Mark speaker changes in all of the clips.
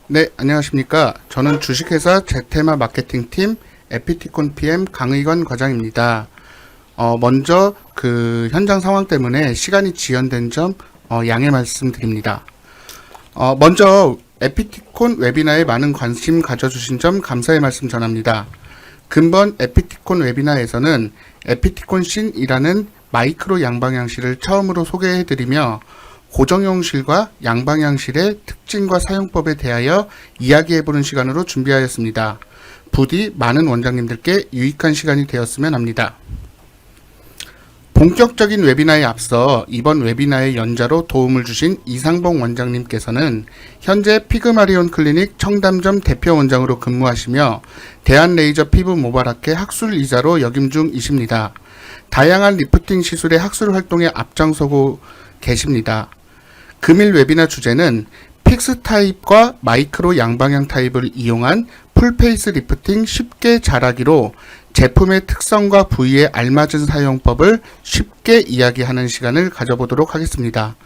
Speaker 1: 네, 안녕하십니까. 저는 주식회사 제테마 마케팅팀 에피티콘 PM 강의건 과장입니다. 먼저 현장 상황 때문에 시간이 지연된 점 양해 말씀드립니다. 먼저 에피티콘 웨비나에 많은 관심 가져주신 점 감사의 말씀 전합니다. 근본 에피티콘 웨비나에서는 에피티콘 씬이라는 마이크로 양방향실을 처음으로 소개해드리며 고정형실과 양방향실의 특징과 사용법에 대하여 이야기해보는 시간으로 준비하였습니다. 부디 많은 원장님들께 유익한 시간이 되었으면 합니다. 본격적인 웨비나에 앞서 이번 웨비나의 연자로 도움을 주신 이상봉 원장님께서는 현재 피그마리온 클리닉 청담점 대표 원장으로 근무하시며 대한레이저 피부 모발학회 학술이사로 역임 중이십니다. 다양한 리프팅 시술의 학술 활동에 앞장서고 계십니다. 금일 웨비나 주제는 픽스 타입과 마이크로 양방향 타입을 이용한 풀페이스 리프팅 쉽게 잘하기로 제품의 특성과 부위에 알맞은 사용법을 쉽게 이야기하는 시간을 가져보도록 하겠습니다.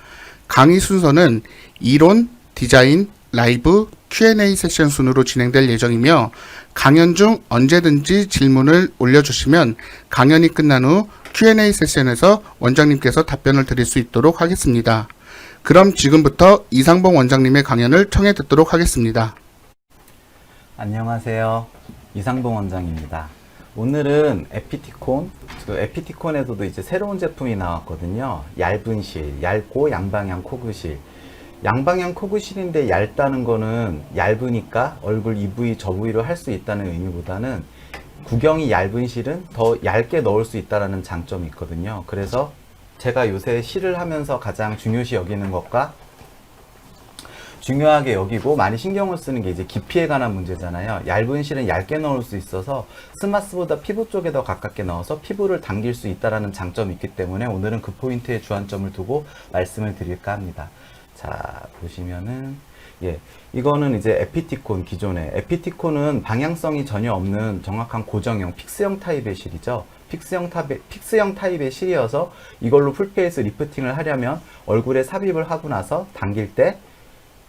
Speaker 1: 강의 순서는 이론, 디자인, 라이브, Q&A 세션 순으로 진행될 예정이며 강연 중 언제든지 질문을 올려주시면 강연이 끝난 후 Q&A 세션에서 원장님께서 답변을 드릴 수 있도록 하겠습니다. 그럼 지금부터 이상봉 원장님의 강연을 청해 듣도록 하겠습니다.
Speaker 2: 안녕하세요. 이상봉 원장입니다. 오늘은 에피티콘에서도 이제 새로운 제품이 나왔거든요. 얇은 실, 얇고 양방향 코그실. 양방향 코그실인데 얇다는 거는 얇으니까 얼굴 이 부위 저 부위로 할 수 있다는 의미보다는 구경이 얇은 실은 더 얇게 넣을 수 있다는 장점이 있거든요. 그래서 제가 요새 실을 하면서 가장 중요시 여기는 것과 중요하게 여기고 많이 신경을 쓰는 게 이제 깊이에 관한 문제잖아요. 얇은 실은 얇게 넣을 수 있어서 스마스보다 피부 쪽에 더 가깝게 넣어서 피부를 당길 수 있다는 장점이 있기 때문에 오늘은 그 포인트에 주안점을 두고 말씀을 드릴까 합니다. 자, 보시면은 이거는 이제 에피티콘, 기존의 에피티콘은 방향성이 전혀 없는 정확한 고정형 픽스형 타입의 실이죠. 픽스형 타입의 실이어서 이걸로 풀페이스 리프팅을 하려면 얼굴에 삽입을 하고 나서 당길 때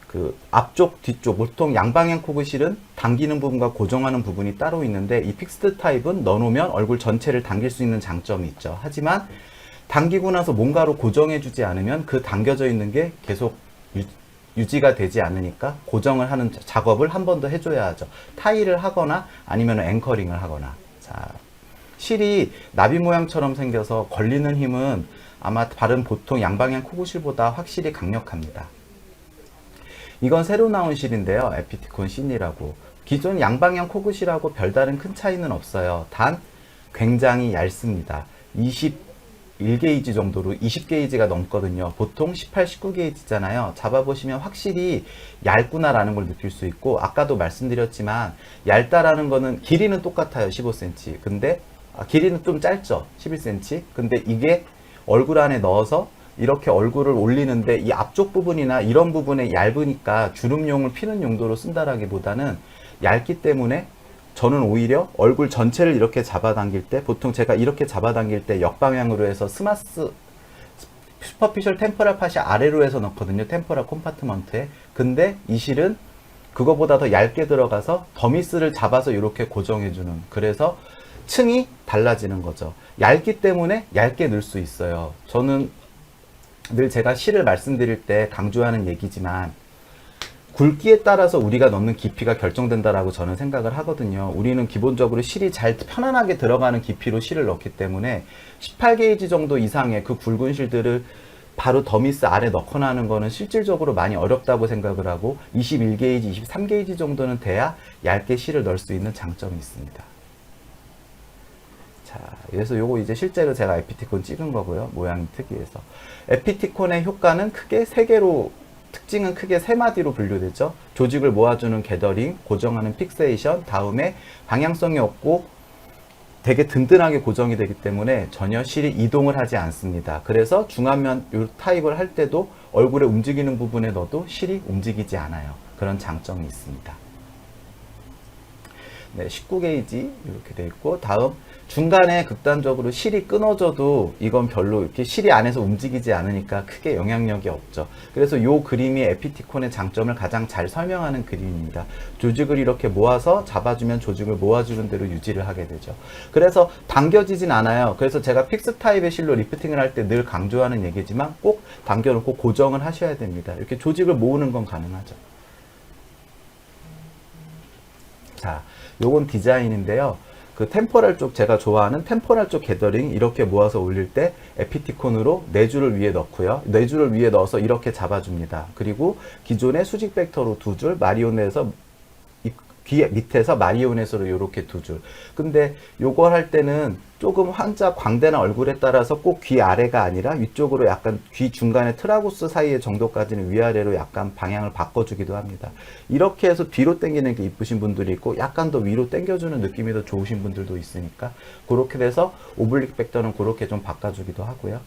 Speaker 2: 그 앞쪽, 뒤쪽, 보통 양방향 코그실은 당기는 부분과 고정하는 부분이 따로 있는데 이 픽스드 타입은 넣어놓으면 얼굴 전체를 당길 수 있는 장점이 있죠. 하지만 당기고 나서 뭔가로 고정해주지 않으면 그 당겨져 있는 게 계속 유지가 되지 않으니까 고정을 하는 작업을 한 번 더 해줘야 하죠. 타일을 하거나 아니면 앵커링을 하거나. 자, 실이 나비 모양처럼 생겨서 걸리는 힘은 아마 다른 보통 양방향 코그실보다 확실히 강력합니다. 이건 새로 나온 실인데요. 에피티콘 씬이라고. 기존 양방향 코그실하고 별다른 큰 차이는 없어요. 단 굉장히 얇습니다. 21게이지 정도로 20게이지가 넘거든요. 보통 18, 19게이지잖아요. 잡아보시면 확실히 얇구나라는 걸 느낄 수 있고, 아까도 말씀드렸지만 얇다라는 거는 길이는 똑같아요. 15cm. 근데 길이는 좀 짧죠. 11cm. 근데 이게 얼굴 안에 넣어서 이렇게 얼굴을 올리는데 이 앞쪽 부분이나 이런 부분에 얇으니까 주름용을 피는 용도로 쓴다라기보다는 얇기 때문에 저는 오히려 얼굴 전체를 이렇게 잡아당길 때, 보통 제가 이렇게 잡아당길 때 역방향으로 해서 슈퍼피셜 템포럴 팟이 아래로 해서 넣거든요. 템포럴 콤파트먼트에. 근데 이 실은 그거보다 더 얇게 들어가서 더미스를 잡아서 이렇게 고정해주는, 그래서 층이 달라지는 거죠. 얇기 때문에 얇게 넣을 수 있어요. 저는 늘 제가 실을 말씀드릴 때 강조하는 얘기지만 굵기에 따라서 우리가 넣는 깊이가 결정된다라고 저는 생각을 하거든요. 우리는 기본적으로 실이 잘 편안하게 들어가는 깊이로 실을 넣기 때문에 18게이지 정도 이상의 그 굵은 실들을 바로 더미스 아래 넣거나 하는 거는 실질적으로 많이 어렵다고 생각을 하고 21게이지, 23게이지 정도는 돼야 얇게 실을 넣을 수 있는 장점이 있습니다. 자, 그래서 요거 이제 실제로 제가 에피티콘 찍은 거고요. 모양이 특이해서. 에피티콘의 효과는 크게 세 개로, 특징은 크게 세 마디로 분류되죠. 조직을 모아주는 게더링, 고정하는 픽세이션, 다음에 방향성이 없고 되게 든든하게 고정이 되기 때문에 전혀 실이 이동을 하지 않습니다. 그래서 중안면 요 타입을 할 때도 얼굴에 움직이는 부분에 넣어도 실이 움직이지 않아요. 그런 장점이 있습니다. 네, 19게이지 이렇게 돼 있고, 다음 중간에 극단적으로 실이 끊어져도 이건 별로 이렇게 실이 안에서 움직이지 않으니까 크게 영향력이 없죠. 그래서 이 그림이 에피티콘의 장점을 가장 잘 설명하는 그림입니다. 조직을 이렇게 모아서 잡아주면 조직을 모아주는 대로 유지를 하게 되죠. 그래서 당겨지진 않아요. 그래서 제가 픽스 타입의 실로 리프팅을 할 때 늘 강조하는 얘기지만 꼭 당겨놓고 고정을 하셔야 됩니다. 이렇게 조직을 모으는 건 가능하죠. 자, 요건 디자인인데요. 그 템포럴 쪽, 제가 좋아하는 템포럴 쪽 게더링 이렇게 모아서 올릴 때 에피티콘으로 4줄을 위에 넣고요. 4줄을 위에 넣어서 이렇게 잡아줍니다. 그리고 기존의 수직 벡터로 2줄, 마리오넷에서 귀 밑에서 마리오넷으로 이렇게 2줄. 근데 요걸 할 때는 조금 환자 광대나 얼굴에 따라서 꼭 귀 아래가 아니라 위쪽으로 약간 귀 중간에 트라고스 사이의 정도까지는 위아래로 약간 방향을 바꿔주기도 합니다. 이렇게 해서 뒤로 당기는 게 이쁘신 분들이 있고, 약간 더 위로 당겨주는 느낌이 더 좋으신 분들도 있으니까, 그렇게 돼서 오블릭 벡터는 그렇게 좀 바꿔주기도 하고요.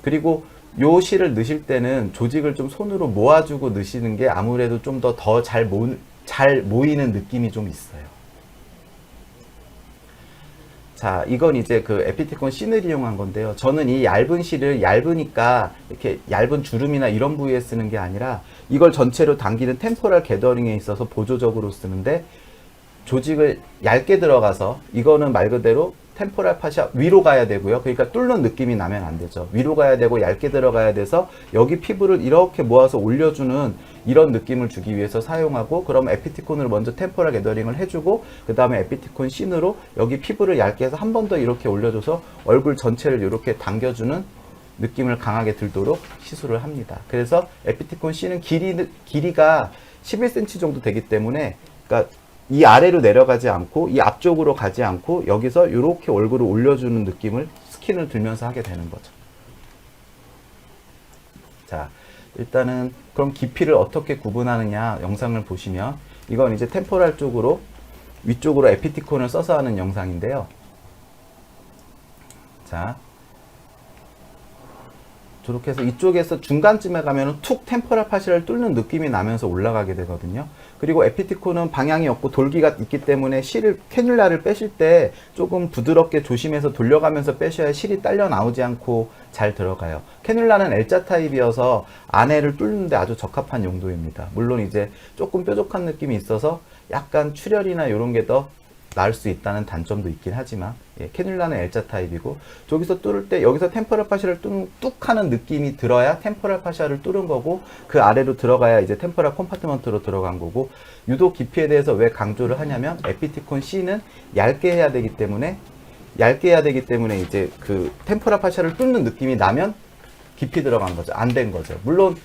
Speaker 2: 그리고 요 실을 넣으실 때는 조직을 좀 손으로 모아주고 넣으시는 게 아무래도 좀 더 잘 모이는 느낌이 좀 있어요. 자, 이건 이제 그 에피티콘 씬을 이용한 건데요. 저는 이 얇은 실을 얇으니까 이렇게 얇은 주름이나 이런 부위에 쓰는 게 아니라 이걸 전체로 당기는 템포럴 게더링에 있어서 보조적으로 쓰는데, 조직을 얇게 들어가서, 이거는 말 그대로 템포럴 파샤 위로 가야 되고요. 그러니까 뚫는 느낌이 나면 안 되죠. 위로 가야 되고 얇게 들어가야 돼서 여기 피부를 이렇게 모아서 올려주는 이런 느낌을 주기 위해서 사용하고, 그럼 에피티콘을 먼저 템포럴 게더링을 해주고, 그 다음에 에피티콘 씬으로 여기 피부를 얇게 해서 한 번 더 이렇게 올려줘서 얼굴 전체를 이렇게 당겨주는 느낌을 강하게 들도록 시술을 합니다. 그래서 에피티콘 씬은 길이가 11cm 정도 되기 때문에, 그러니까 이 아래로 내려가지 않고 이 앞쪽으로 가지 않고 여기서 이렇게 얼굴을 올려주는 느낌을 스킨을 들면서 하게 되는 거죠. 자, 일단은 그럼 깊이를 어떻게 구분하느냐 영상을 보시면, 이건 이제 템포럴 쪽으로 위쪽으로 에피티콘을 써서 하는 영상인데요. 자, 저렇게 해서 이쪽에서 중간쯤에 가면 툭 템포럴 파시를 뚫는 느낌이 나면서 올라가게 되거든요. 그리고 에피티콘은 방향이 없고 돌기가 있기 때문에 실을, 캐뉼라를 빼실 때 조금 부드럽게 조심해서 돌려가면서 빼셔야 실이 딸려 나오지 않고 잘 들어가요. 캐뉼라는 L자 타입이어서 안에를 뚫는데 아주 적합한 용도입니다. 물론 이제 조금 뾰족한 느낌이 있어서 약간 출혈이나 이런 게 더 나을 수 있다는 단점도 있긴 하지만, 예, 캐뉼라는 L자 타입이고, 저기서 뚫을 때 여기서 템포럴 파시를 뚝 하는 느낌이 들어야 템포럴 파시를 뚫은 거고, 그 아래로 들어가야 이제 템포럴 컴파트먼트로 들어간 거고, 유독 깊이에 대해서 왜 강조를 하냐면 에피티콘 C는 얇게 해야 되기 때문에 이제 그 템포럴 파시를 뚫는 느낌이 나면 깊이 들어간 거죠. 안 된 거죠. 물론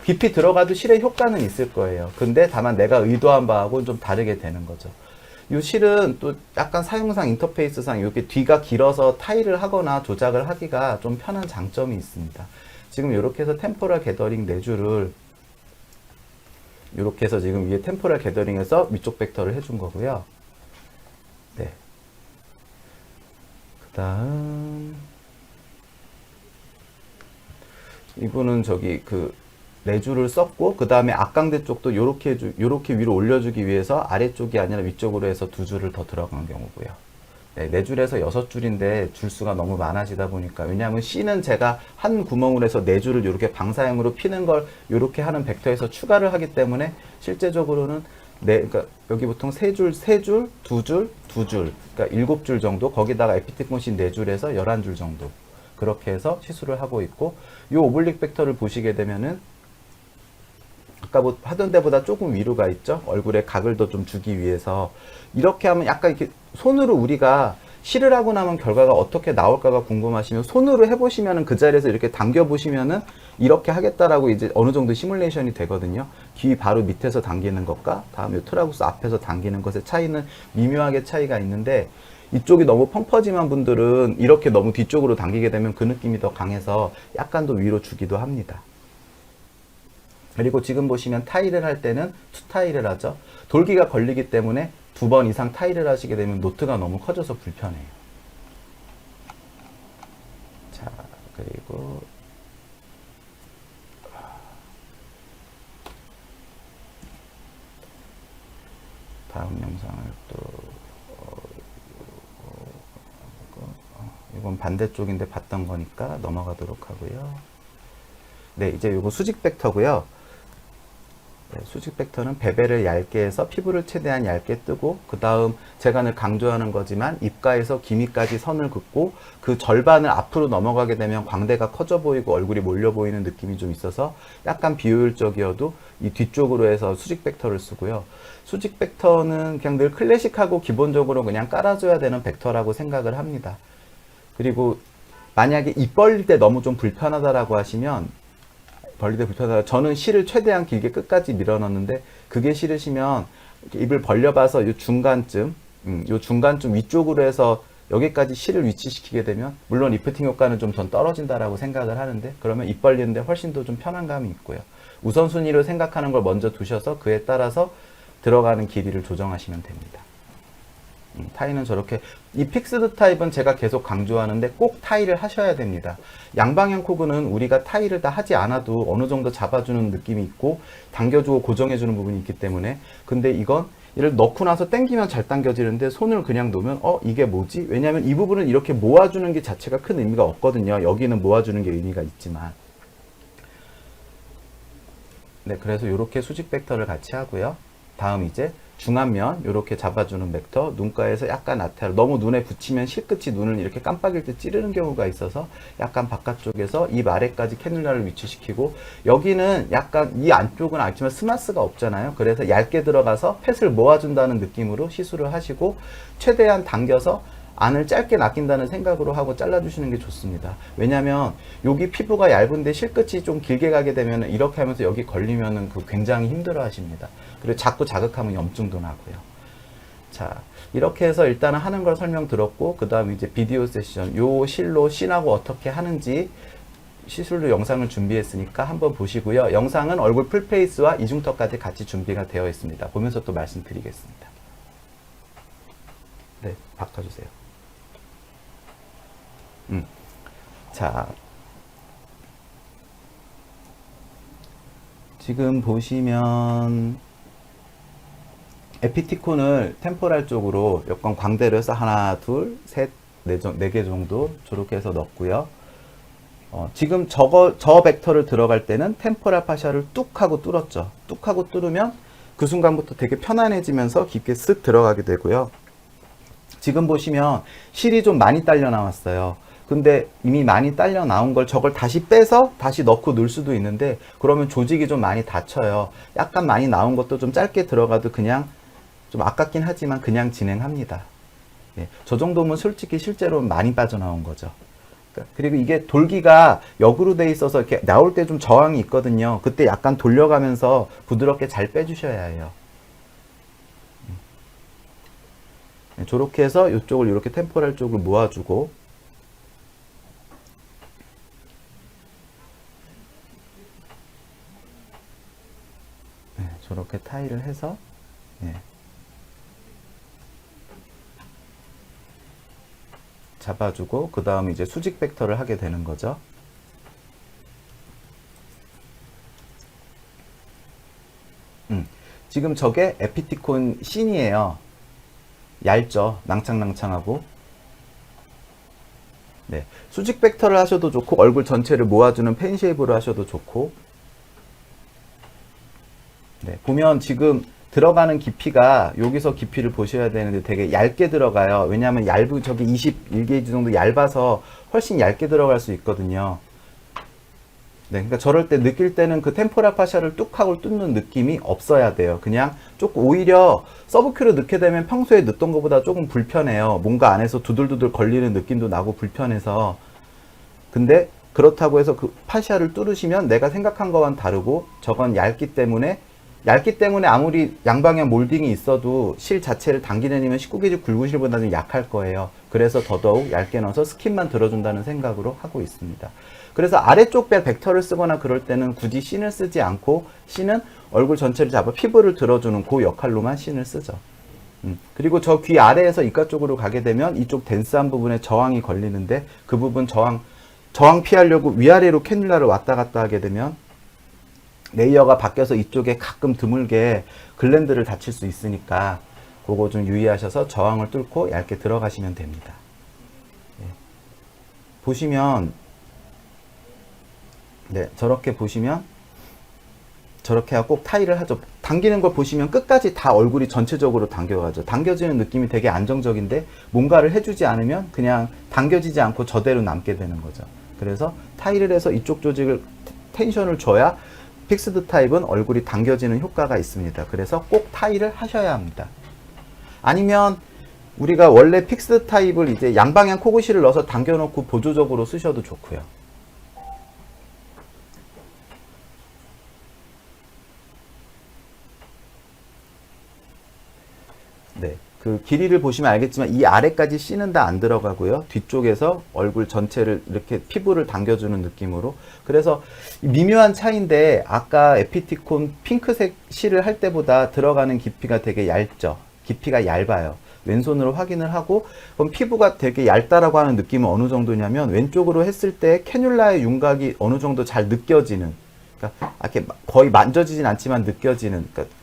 Speaker 2: 깊이 들어가도 실의 효과는 있을 거예요. 근데 다만 내가 의도한 바하고는 좀 다르게 되는 거죠. 이 실은 또 약간 사용상 인터페이스상 이렇게 뒤가 길어서 타일을 하거나 조작을 하기가 좀 편한 장점이 있습니다. 지금 이렇게 해서 템포럴 게더링 4줄을 이렇게 해서 지금 위에 템포럴 게더링에서 위쪽 벡터를 해준 거고요. 네. 그 다음 이분은 저기 그 4줄을 썼고, 그 다음에 앞광대 쪽도 요렇게 위로 올려주기 위해서 아래쪽이 아니라 위쪽으로 해서 2줄을 더 들어간 경우고요. 네, 4줄에서 6줄인데 줄수가 너무 많아지다 보니까, 왜냐하면 C는 제가 한 구멍으로 해서 4줄을 이렇게 방사형으로 피는 걸 이렇게 하는 벡터에서 추가를 하기 때문에 실제적으로는 그러니까 여기 보통 3줄, 2줄, 2줄, 그러니까 7줄 정도, 거기다가 에피티콘 C 4줄에서 11줄 정도, 그렇게 해서 시술을 하고 있고, 이 오블릭 벡터를 보시게 되면은 아까 뭐 하던 데보다 조금 위로 가 있죠. 얼굴에 각을 더 좀 주기 위해서. 이렇게 하면 약간 이렇게 손으로 우리가 실을 하고 나면 결과가 어떻게 나올까가 궁금하시면 손으로 해보시면은 그 자리에서 이렇게 당겨보시면은 이렇게 하겠다라고 이제 어느 정도 시뮬레이션이 되거든요. 귀 바로 밑에서 당기는 것과 다음에 트라구스 앞에서 당기는 것의 차이는 미묘하게 차이가 있는데, 이쪽이 너무 펑퍼짐한 분들은 이렇게 너무 뒤쪽으로 당기게 되면 그 느낌이 더 강해서 약간 더 위로 주기도 합니다. 그리고 지금 보시면 타일을 할 때는 투 타일을 하죠. 돌기가 걸리기 때문에 2번 이상 타일을 하시게 되면 노트가 너무 커져서 불편해요. 자, 그리고 다음 영상을 또 이건 반대쪽인데 봤던 거니까 넘어가도록 하고요. 네, 이제 요거 수직 벡터고요. 네, 수직 벡터는 베벨을 얇게 해서 피부를 최대한 얇게 뜨고, 그 다음 제가 늘 강조하는 거지만 입가에서 기미까지 선을 긋고 그 절반을 앞으로 넘어가게 되면 광대가 커져 보이고 얼굴이 몰려 보이는 느낌이 좀 있어서 약간 비효율적이어도 이 뒤쪽으로 해서 수직 벡터를 쓰고요. 수직 벡터는 그냥 늘 클래식하고 기본적으로 그냥 깔아줘야 되는 벡터라고 생각을 합니다. 그리고 만약에 입 벌릴 때 너무 좀 불편하다라고 하시면, 벌릴 때 불편하다, 저는 실을 최대한 길게 끝까지 밀어 넣는데 그게 싫으시면 입을 벌려봐서 요 중간쯤 위쪽으로 해서 여기까지 실을 위치시키게 되면, 물론 리프팅 효과는 좀 전 떨어진다라고 생각을 하는데, 그러면 입 벌리는데 훨씬 더 좀 편안감이 있고요. 우선순위로 생각하는 걸 먼저 두셔서 그에 따라서 들어가는 길이를 조정하시면 됩니다. 타일은 저렇게, 이 픽스드 타입은 제가 계속 강조하는데 꼭 타일을 하셔야 됩니다. 양방향 코그는 우리가 타일을 다 하지 않아도 어느 정도 잡아주는 느낌이 있고 당겨주고 고정해주는 부분이 있기 때문에, 근데 이건 얘를 넣고 나서 당기면 잘 당겨지는데 손을 그냥 놓으면 이게 뭐지? 왜냐하면 이 부분은 이렇게 모아주는 게 자체가 큰 의미가 없거든요. 여기는 모아주는 게 의미가 있지만. 네, 그래서 이렇게 수직 벡터를 같이 하고요. 다음 이제 중안면 이렇게 잡아주는 벡터, 눈가에서 약간 아태로, 너무 눈에 붙이면 실끝이 눈을 이렇게 깜빡일 때 찌르는 경우가 있어서 약간 바깥쪽에서 입 아래까지 캐뉼라를 위치시키고, 여기는 약간 이 안쪽은 알지만 스마스가 없잖아요. 그래서 얇게 들어가서 펫을 모아준다는 느낌으로 시술을 하시고, 최대한 당겨서 안을 짧게 낚인다는 생각으로 하고 잘라주시는 게 좋습니다. 왜냐면 여기 피부가 얇은데 실끝이 좀 길게 가게 되면 이렇게 하면서 여기 걸리면은 굉장히 힘들어 하십니다. 그리고 자꾸 자극하면 염증도 나고요. 자, 이렇게 해서 일단은 하는 걸 설명 들었고, 그 다음 이제 비디오 세션, 요 실로 씬하고 어떻게 하는지 시술로 영상을 준비했으니까 한번 보시고요. 영상은 얼굴 풀페이스와 이중턱까지 같이 준비가 되어 있습니다. 보면서 또 말씀드리겠습니다. 네, 바꿔주세요. 자, 지금 보시면 에피티콘을 템포랄 쪽으로 여권 광대를 해서 하나, 둘, 셋, 네 개 정도 저렇게 해서 넣었고요. 지금 저 벡터를 들어갈 때는 템포랄 파샤를 뚝 하고 뚫었죠. 뚝 하고 뚫으면 그 순간부터 되게 편안해지면서 깊게 쓱 들어가게 되고요. 지금 보시면 실이 좀 많이 딸려 나왔어요. 근데 이미 많이 딸려 나온 걸 저걸 다시 빼서 다시 넣고 넣을 수도 있는데, 그러면 조직이 좀 많이 다쳐요. 약간 많이 나온 것도 좀 짧게 들어가도 그냥 좀 아깝긴 하지만 그냥 진행합니다. 예, 저 정도면 솔직히 실제로 많이 빠져나온 거죠. 그리고 이게 돌기가 역으로 돼 있어서 이렇게 나올 때 좀 저항이 있거든요. 그때 약간 돌려가면서 부드럽게 잘 빼주셔야 해요. 저렇게 해서 이쪽을 이렇게 템포랄 쪽을 모아주고, 네, 저렇게 타일을 해서, 네, 잡아주고, 그 다음 이제 수직 벡터를 하게 되는 거죠. 지금 저게 에피티콘 씬이에요. 얇죠. 낭창낭창하고. 네, 수직 벡터를 하셔도 좋고, 얼굴 전체를 모아주는 펜쉐입으로 하셔도 좋고. 네, 보면 지금 들어가는 깊이가, 여기서 깊이를 보셔야 되는데 되게 얇게 들어가요. 왜냐하면 저기 21게이지 정도 얇아서 훨씬 얇게 들어갈 수 있거든요. 네, 그러니까 저럴 때 느낄 때는 그 템포랄 파샤를 뚝 하고 뚫는 느낌이 없어야 돼요. 그냥 조금 오히려 서브큐로 넣게 되면 평소에 넣던 것보다 조금 불편해요. 뭔가 안에서 두들두들 걸리는 느낌도 나고 불편해서. 근데 그렇다고 해서 그 파샤를 뚫으시면 내가 생각한 거와는 다르고, 저건 얇기 때문에 아무리 양방향 몰딩이 있어도 실 자체를 당기는 힘은 19게이지 굵은실보다는 약할 거예요. 그래서 더더욱 얇게 넣어서 스킨만 들어준다는 생각으로 하고 있습니다. 그래서 아래쪽 벡터를 쓰거나 그럴 때는 굳이 씬을 쓰지 않고, 씬은 얼굴 전체를 잡아 피부를 들어주는 그 역할로만 씬을 쓰죠. 그리고 저 귀 아래에서 이가 쪽으로 가게 되면 이쪽 덴스한 부분에 저항이 걸리는데, 그 부분 저항 피하려고 위아래로 캐뉼라를 왔다 갔다 하게 되면 레이어가 바뀌어서 이쪽에 가끔 드물게 글랜드를 다칠 수 있으니까, 그거 좀 유의하셔서 저항을 뚫고 얇게 들어가시면 됩니다. 예. 보시면 네, 저렇게 보시면 저렇게 하고 꼭 타이를 하죠. 당기는 걸 보시면 끝까지 다 얼굴이 전체적으로 당겨가죠. 당겨지는 느낌이 되게 안정적인데 뭔가를 해주지 않으면 그냥 당겨지지 않고 저대로 남게 되는 거죠. 그래서 타이를 해서 이쪽 조직을 텐션을 줘야 픽스드 타입은 얼굴이 당겨지는 효과가 있습니다. 그래서 꼭 타이를 하셔야 합니다. 아니면 우리가 원래 픽스드 타입을 이제 양방향 코굿실을 넣어서 당겨놓고 보조적으로 쓰셔도 좋고요. 네, 그 길이를 보시면 알겠지만 이 아래까지 C는 다 안 들어가고요. 뒤쪽에서 얼굴 전체를 이렇게 피부를 당겨주는 느낌으로. 그래서 미묘한 차이인데 아까 에피티콘 핑크색 C를 할 때보다 들어가는 깊이가 되게 얇죠. 깊이가 얇아요. 왼손으로 확인을 하고 그럼 피부가 되게 얇다라고 하는 느낌은 어느 정도냐면 왼쪽으로 했을 때 캐뉼라의 윤곽이 어느 정도 잘 느껴지는, 그러니까 이렇게 거의 만져지진 않지만 느껴지는, 그러니까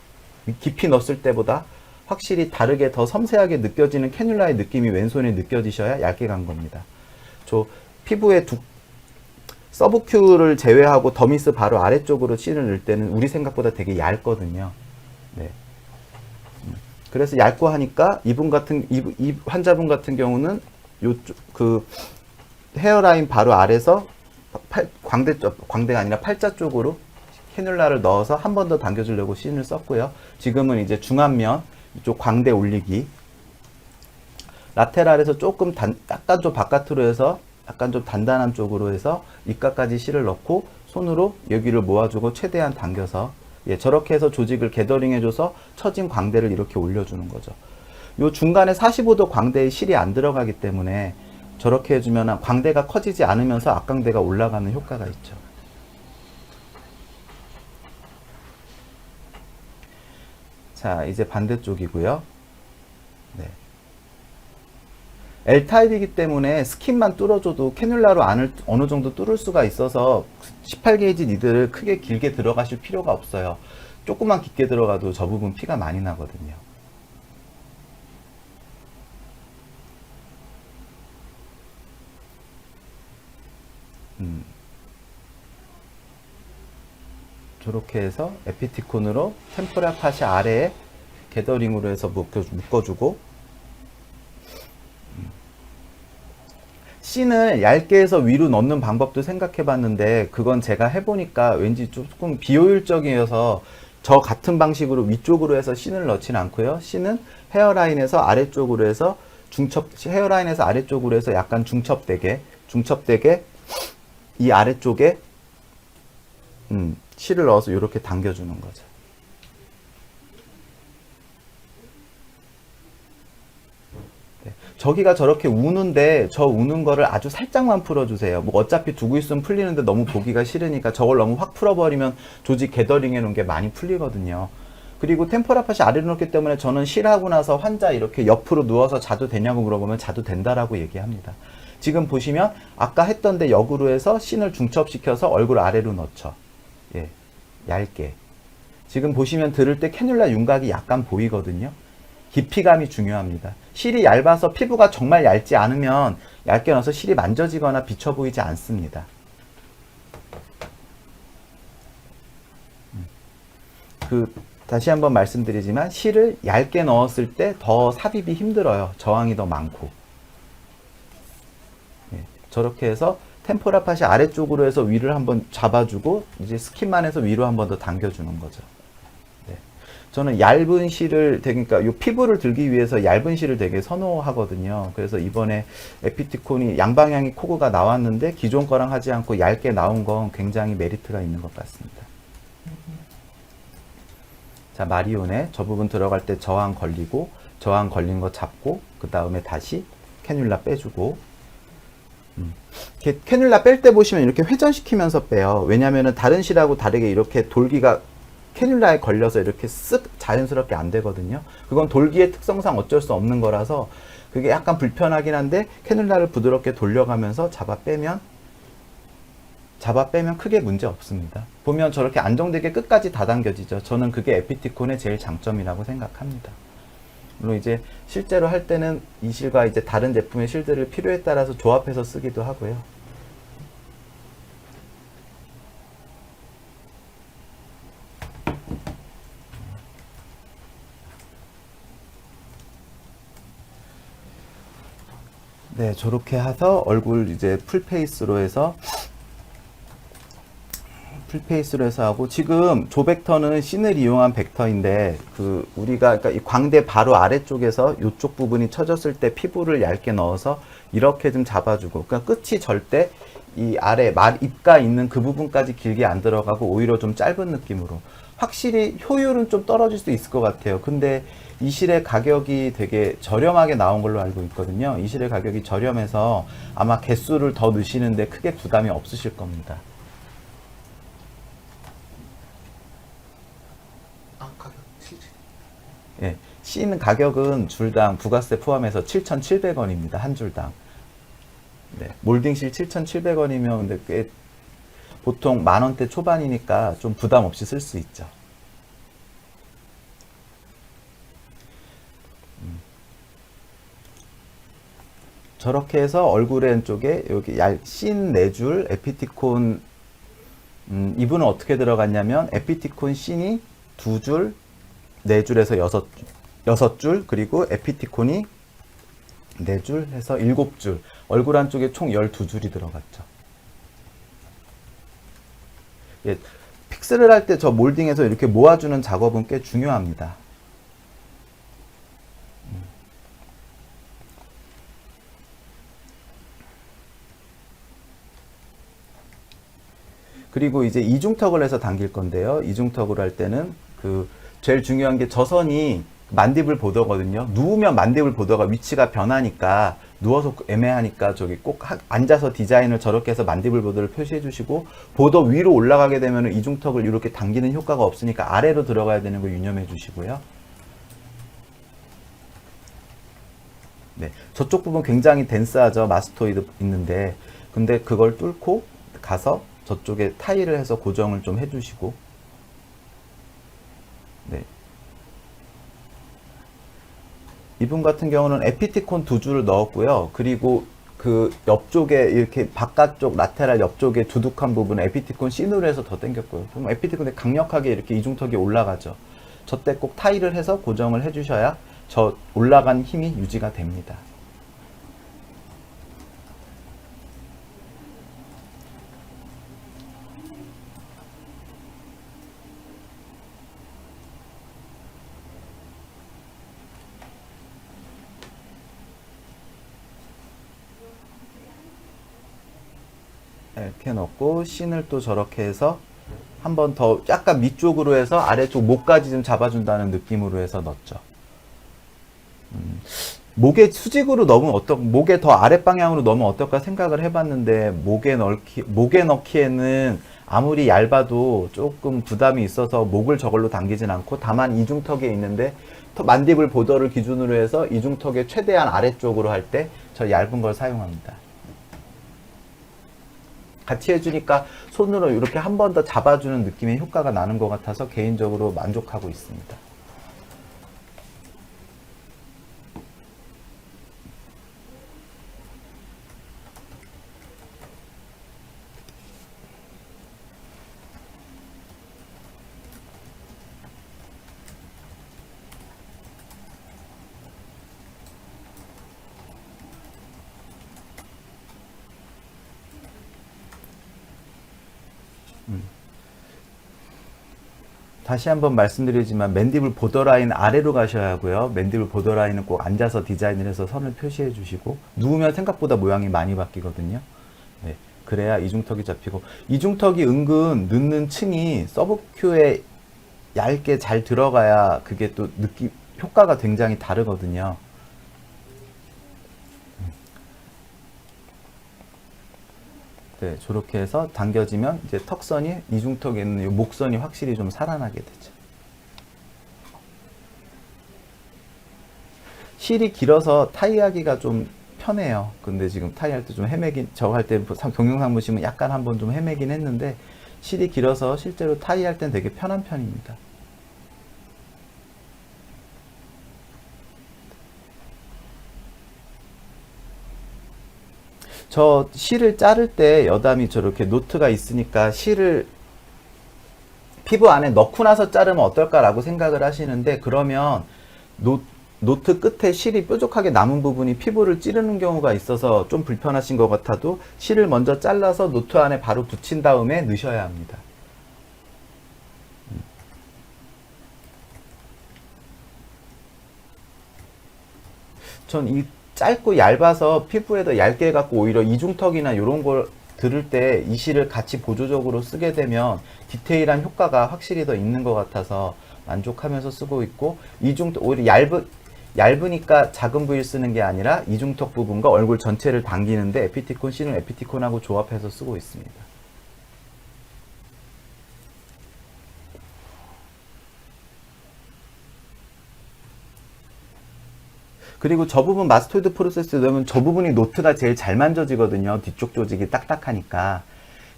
Speaker 2: 깊이 넣었을 때보다 확실히 다르게 더 섬세하게 느껴지는 캐뉼라의 느낌이 왼손에 느껴지셔야 얇게 간 겁니다. 저 피부의 서브큐를 제외하고 더미스 바로 아래쪽으로 씬을 넣을 때는 우리 생각보다 되게 얇거든요. 네. 그래서 얇고 하니까 이 환자분 같은 경우는 요쪽 그 헤어라인 바로 아래서 광대가 아니라 팔자 쪽으로 캐뉼라를 넣어서 한 번 더 당겨주려고 씬을 썼고요. 지금은 이제 중안면 이쪽 광대 올리기, 라테랄에서 조금 약간 좀 바깥으로 해서 약간 좀 단단한 쪽으로 해서 입가까지 실을 넣고 손으로 여기를 모아주고 최대한 당겨서, 예, 저렇게 해서 조직을 게더링 해줘서 처진 광대를 이렇게 올려주는 거죠. 요 중간에 45도 광대에 실이 안 들어가기 때문에 저렇게 해주면 광대가 커지지 않으면서 앞광대가 올라가는 효과가 있죠. 자, 이제 반대쪽이고요. 네. L타입이기 때문에 스킨만 뚫어줘도 캐뉼라로 안을 어느 정도 뚫을 수가 있어서 18게이지 니들을 크게 길게 들어가실 필요가 없어요. 조금만 깊게 들어가도 저 부분 피가 많이 나거든요. 저렇게 해서 에피티콘으로 템포랄 파시 아래에 게더링으로 해서 묶어주고, 씬을 얇게 해서 위로 넣는 방법도 생각해 봤는데 그건 제가 해보니까 왠지 조금 비효율적이어서 저 같은 방식으로 위쪽으로 해서 씬을 넣진 않고요. 씬은 헤어라인에서 아래쪽으로 해서 헤어라인에서 아래쪽으로 해서 약간 중첩되게 이 아래쪽에 실을 넣어서 이렇게 당겨주는 거죠. 네. 저기가 저렇게 우는데 저 우는 거를 아주 살짝만 풀어주세요. 뭐 어차피 두고 있으면 풀리는데 너무 보기가 싫으니까 저걸 너무 확 풀어버리면 조직 게더링 해놓은 게 많이 풀리거든요. 그리고 템포랄 파시 아래로 놓기 때문에 저는 실하고 나서 환자 이렇게 옆으로 누워서 자도 되냐고 물어보면 자도 된다라고 얘기합니다. 지금 보시면 아까 했던 데 역으로 해서 씬을 중첩시켜서 얼굴 아래로 넣죠. 예, 얇게. 지금 보시면 들을 때 캐뉼라 윤곽이 약간 보이거든요. 깊이감이 중요합니다. 실이 얇아서 피부가 정말 얇지 않으면 얇게 넣어서 실이 만져지거나 비쳐 보이지 않습니다. 다시 한번 말씀드리지만 실을 얇게 넣었을 때 더 삽입이 힘들어요. 저항이 더 많고. 예, 저렇게 해서 템포랄 파시 아래쪽으로 해서 위를 한번 잡아주고 이제 스킨만 해서 위로 한번 더 당겨주는 거죠. 네. 저는 얇은 실을 그러니까 요 피부를 들기 위해서 얇은 실을 되게 선호하거든요. 그래서 이번에 에피티콘이 양방향이 코그가 나왔는데 기존 거랑 하지 않고 얇게 나온 건 굉장히 메리트가 있는 것 같습니다. 자, 마리온에 저 부분 들어갈 때 저항 걸리고 저항 걸린 거 잡고 그 다음에 다시 캐뉼라 빼주고, 캐뉼라 뺄 때 보시면 이렇게 회전시키면서 빼요. 왜냐면은 다른 실하고 다르게 이렇게 돌기가 캐뉼라에 걸려서 이렇게 쓱 자연스럽게 안 되거든요. 그건 돌기의 특성상 어쩔 수 없는 거라서 그게 약간 불편하긴 한데 캐뉼라를 부드럽게 돌려가면서 잡아 빼면 크게 문제 없습니다. 보면 저렇게 안정되게 끝까지 다 당겨지죠. 저는 그게 에피티콘의 제일 장점이라고 생각합니다. 물론 이제 실제로 할 때는 이 실과 이제 다른 제품의 실들을 필요에 따라서 조합해서 쓰기도 하고요. 네, 저렇게 해서 얼굴 이제 풀페이스로 해서 하고, 지금 조 벡터는 씬을 이용한 벡터인데, 그 우리가 그러니까 이 광대 바로 아래쪽에서 이쪽 부분이 쳐졌을 때 피부를 얇게 넣어서 이렇게 좀 잡아주고, 그러니까 끝이 절대 이 아래 입가 있는 그 부분까지 길게 안 들어가고 오히려 좀 짧은 느낌으로, 확실히 효율은 좀 떨어질 수 있을 것 같아요. 근데 이 실의 가격이 되게 저렴하게 나온 걸로 알고 있거든요. 이 실의 가격이 저렴해서 아마 개수를 더 넣으시는데 크게 부담이 없으실 겁니다. 예, 씬 가격은 줄당 부가세 포함해서 7,700원입니다. 한 줄당. 네, 몰딩실 7,700원이면 근데 꽤 보통 만원대 초반이니까 좀 부담 없이 쓸 수 있죠. 저렇게 해서 얼굴 왼쪽에 여기 씬 4줄 에피티콘, 이분은 어떻게 들어갔냐면 에피티콘 씬이 2줄, 4줄에서 6줄, 그리고 에피티콘이 4줄 해서 7줄, 얼굴 한쪽에 총 12줄이 들어갔죠. 예, 픽스를 할 때 저 몰딩에서 이렇게 모아주는 작업은 꽤 중요합니다. 그리고 이제 이중턱을 해서 당길 건데요. 이중턱을 할 때는 그 제일 중요한 게 저선이 만디블 보더거든요. 누우면 만디블 보더가 위치가 변하니까, 누워서 애매하니까 저기 꼭 앉아서 디자인을 저렇게 해서 만디블 보더를 표시해 주시고, 보더 위로 올라가게 되면 이중턱을 이렇게 당기는 효과가 없으니까 아래로 들어가야 되는 거 유념해 주시고요. 네, 저쪽 부분 굉장히 덴스하죠. 마스토이드 있는데, 근데 그걸 뚫고 가서 저쪽에 타일을 해서 고정을 좀 해주시고, 네. 이분 같은 경우는 에피티콘 2줄을 넣었고요. 그리고 그 옆쪽에 이렇게 바깥쪽 라테랄 옆쪽에 두둑한 부분에 에피티콘 씬으로 해서 더 당겼고요. 그럼 에피티콘에 강력하게 이렇게 이중턱이 올라가죠. 저때 꼭 타일을 해서 고정을 해주셔야 저 올라간 힘이 유지가 됩니다. 이렇게 넣고 씬을 또 저렇게 해서 한 번 더 약간 밑쪽으로 해서 아래쪽 목까지 좀 잡아준다는 느낌으로 해서 넣었죠. 목에 수직으로 넣으면 목에 더 아랫방향으로 넣으면 어떨까 생각을 해봤는데, 목에 넣기에는 아무리 얇아도 조금 부담이 있어서 목을 저걸로 당기진 않고, 다만 이중턱에 있는데 만디블 보더를 기준으로 해서 이중턱의 최대한 아래쪽으로 할 때 저 얇은 걸 사용합니다. 같이 해주니까 손으로 이렇게 한 번 더 잡아주는 느낌의 효과가 나는 것 같아서 개인적으로 만족하고 있습니다. 다시 한번 말씀드리지만 맨디블 보더라인 아래로 가셔야 하고요. 맨디블 보더라인은 꼭 앉아서 디자인을 해서 선을 표시해 주시고, 누우면 생각보다 모양이 많이 바뀌거든요. 네, 그래야 이중턱이 잡히고, 이중턱이 은근 넣는 층이 서브큐에 얇게 잘 들어가야 그게 또 효과가 굉장히 다르거든요. 네, 저렇게 해서 당겨지면 이제 턱선이, 이중턱에 있는 이 목선이 확실히 좀 살아나게 되죠. 실이 길어서 타이하기가 좀 편해요. 근데 지금 타이할 때 좀 저거 할 때 동영상 보시면 약간 한번 좀 헤매긴 했는데, 실이 길어서 실제로 타이할 땐 되게 편한 편입니다. 저 실을 자를 때 여담이 저렇게 노트가 있으니까 실을 피부 안에 넣고 나서 자르면 어떨까라고 생각을 하시는데, 그러면 노트 끝에 실이 뾰족하게 남은 부분이 피부를 찌르는 경우가 있어서 좀 불편하신 것 같아도 실을 먼저 잘라서 노트 안에 바로 붙인 다음에 넣으셔야 합니다. 전 이 짧고 얇아서 피부에 더 얇게 해갖고 오히려 이중턱이나 이런 걸 들을 때 이 실을 같이 보조적으로 쓰게 되면 디테일한 효과가 확실히 더 있는 것 같아서 만족하면서 쓰고 있고, 오히려 얇으니까 작은 부위를 쓰는 게 아니라 이중턱 부분과 얼굴 전체를 당기는데 에피티콘 C는 에피티콘하고 조합해서 쓰고 있습니다. 그리고 저 부분 마스토이드 프로세스에 넣으면 저 부분이 노트가 제일 잘 만져지거든요. 뒤쪽 조직이 딱딱하니까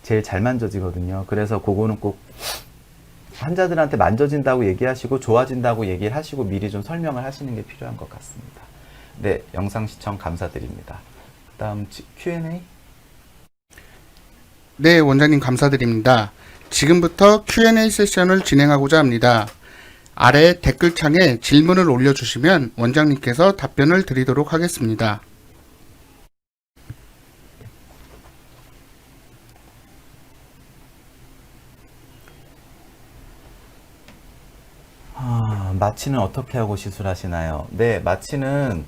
Speaker 2: 제일 잘 만져지거든요. 그래서 그거는 꼭 환자들한테 만져진다고 얘기하시고 좋아진다고 얘기를 하시고 미리 좀 설명을 하시는 게 필요한 것 같습니다. 네, 영상 시청 감사드립니다. 다음 Q&A.
Speaker 1: 네, 원장님 감사드립니다. 지금부터 Q&A 세션을 진행하고자 합니다. 아래 댓글창에 질문을 올려주시면 원장님께서 답변을 드리도록 하겠습니다.
Speaker 2: 마취는 어떻게 하고 시술하시나요? 네, 마취는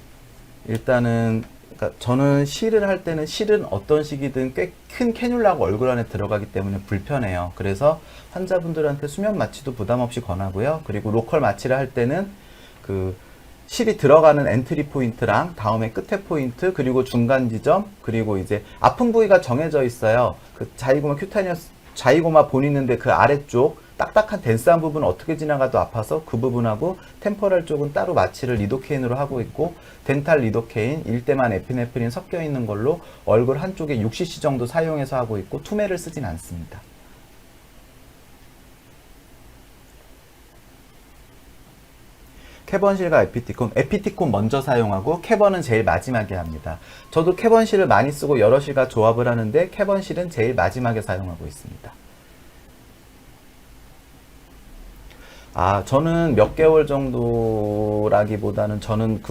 Speaker 2: 일단은 그러니까 저는 실을 할 때는 실은 어떤 식이든 꽤 큰 캐뉼라가 얼굴 안에 들어가기 때문에 불편해요. 그래서 환자분들한테 수면 마취도 부담 없이 권하고요. 그리고 로컬 마취를 할 때는 그 실이 들어가는 엔트리 포인트랑 다음에 끝에 포인트 그리고 중간 지점 그리고 이제 아픈 부위가 정해져 있어요. 그 자이고마 큐타니어스 자이고마 본 있는데 그 아래쪽 딱딱한 덴스한 부분은 어떻게 지나가도 아파서 그 부분하고 템포럴 쪽은 따로 마취를 리도케인으로 하고 있고, 덴탈 리도케인, 일대만 에피네프린 섞여 있는 걸로 얼굴 한쪽에 6cc 정도 사용해서 하고 있고, 투매를 쓰진 않습니다. 캐번실과 에피티콘 먼저 사용하고 캐번은 제일 마지막에 합니다. 저도 캐번실을 많이 쓰고 여러 실과 조합을 하는데 캐번실은 제일 마지막에 사용하고 있습니다. 저는 몇 개월 정도라기보다는 저는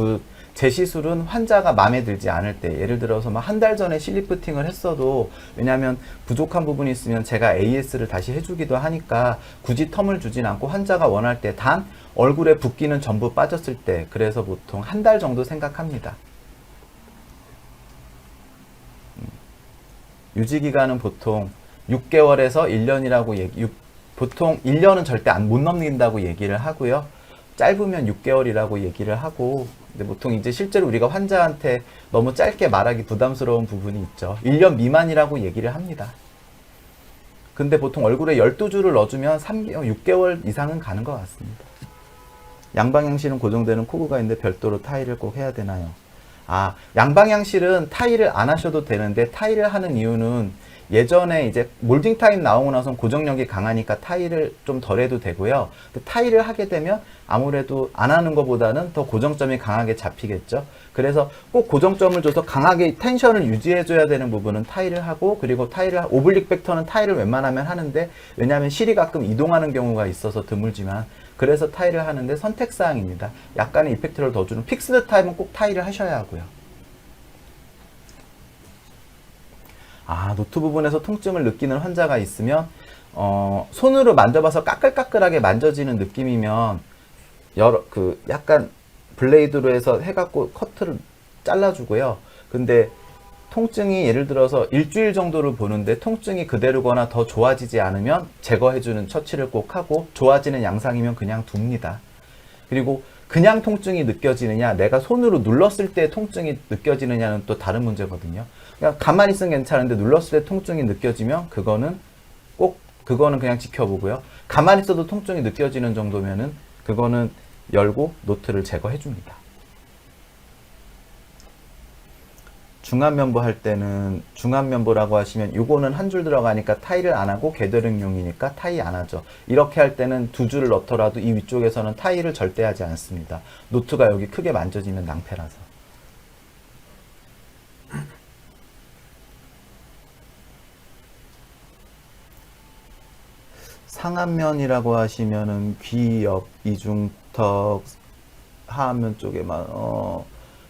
Speaker 2: 제 시술은 환자가 마음에 들지 않을 때, 예를 들어서 막 한 달 전에 실리프팅을 했어도, 왜냐하면 부족한 부분이 있으면 제가 AS를 다시 해주기도 하니까 굳이 텀을 주진 않고 환자가 원할 때, 단 얼굴에 붓기는 전부 빠졌을 때, 그래서 보통 한 달 정도 생각합니다. 유지기간은 보통 6개월에서 1년이라고 보통 1년은 절대 못 넘긴다고 얘기를 하고요. 짧으면 6개월이라고 얘기를 하고, 근데 보통 이제 실제로 우리가 환자한테 너무 짧게 말하기 부담스러운 부분이 있죠. 1년 미만이라고 얘기를 합니다. 근데 보통 얼굴에 12주를 넣어주면 6개월 이상은 가는 것 같습니다. 양방향실은 고정되는 코구가 있는데 별도로 타일을 꼭 해야 되나요? 양방향실은 타일을 안 하셔도 되는데, 타일을 하는 이유는 예전에 이제 몰딩 타임 나오고 나선 고정력이 강하니까 타일을 좀 덜 해도 되고요. 근데 타일을 하게 되면 아무래도 안 하는 것보다는 더 고정점이 강하게 잡히겠죠. 그래서 꼭 고정점을 줘서 강하게 텐션을 유지해 줘야 되는 부분은 타일을 하고, 그리고 오블릭 벡터는 타일을 웬만하면 하는데, 왜냐하면 실이 가끔 이동하는 경우가 있어서 드물지만, 그래서 타일을 하는데 선택사항입니다. 약간의 이펙트를 더 주는 픽스드 타입은 꼭 타일을 하셔야 하고요. 노트 부분에서 통증을 느끼는 환자가 있으면 손으로 만져봐서 까끌까끌하게 만져지는 느낌이면 약간 블레이드로 해서 해갖고 커트를 잘라주고요. 근데 통증이 예를 들어서 일주일 정도를 보는데 통증이 그대로거나 더 좋아지지 않으면 제거해주는 처치를 꼭 하고, 좋아지는 양상이면 그냥 둡니다. 그리고 그냥 통증이 느껴지느냐, 내가 손으로 눌렀을 때 통증이 느껴지느냐는 또 다른 문제거든요. 그냥 가만히 있으면 괜찮은데 눌렀을 때 통증이 느껴지면 그거는 그냥 지켜보고요. 가만히 있어도 통증이 느껴지는 정도면은 그거는 열고 노트를 제거해 줍니다. 중안면보 할 때는, 중안면보라고 하시면 요거는 한 줄 들어가니까 타일을 안 하고 궤도령용이니까 타일 안 하죠. 이렇게 할 때는 2줄을 넣더라도 이 위쪽에서는 타일을 절대 하지 않습니다. 노트가 여기 크게 만져지면 낭패라서. 상안면이라고 하시면은 귀 옆, 이중턱, 하안면 쪽에만,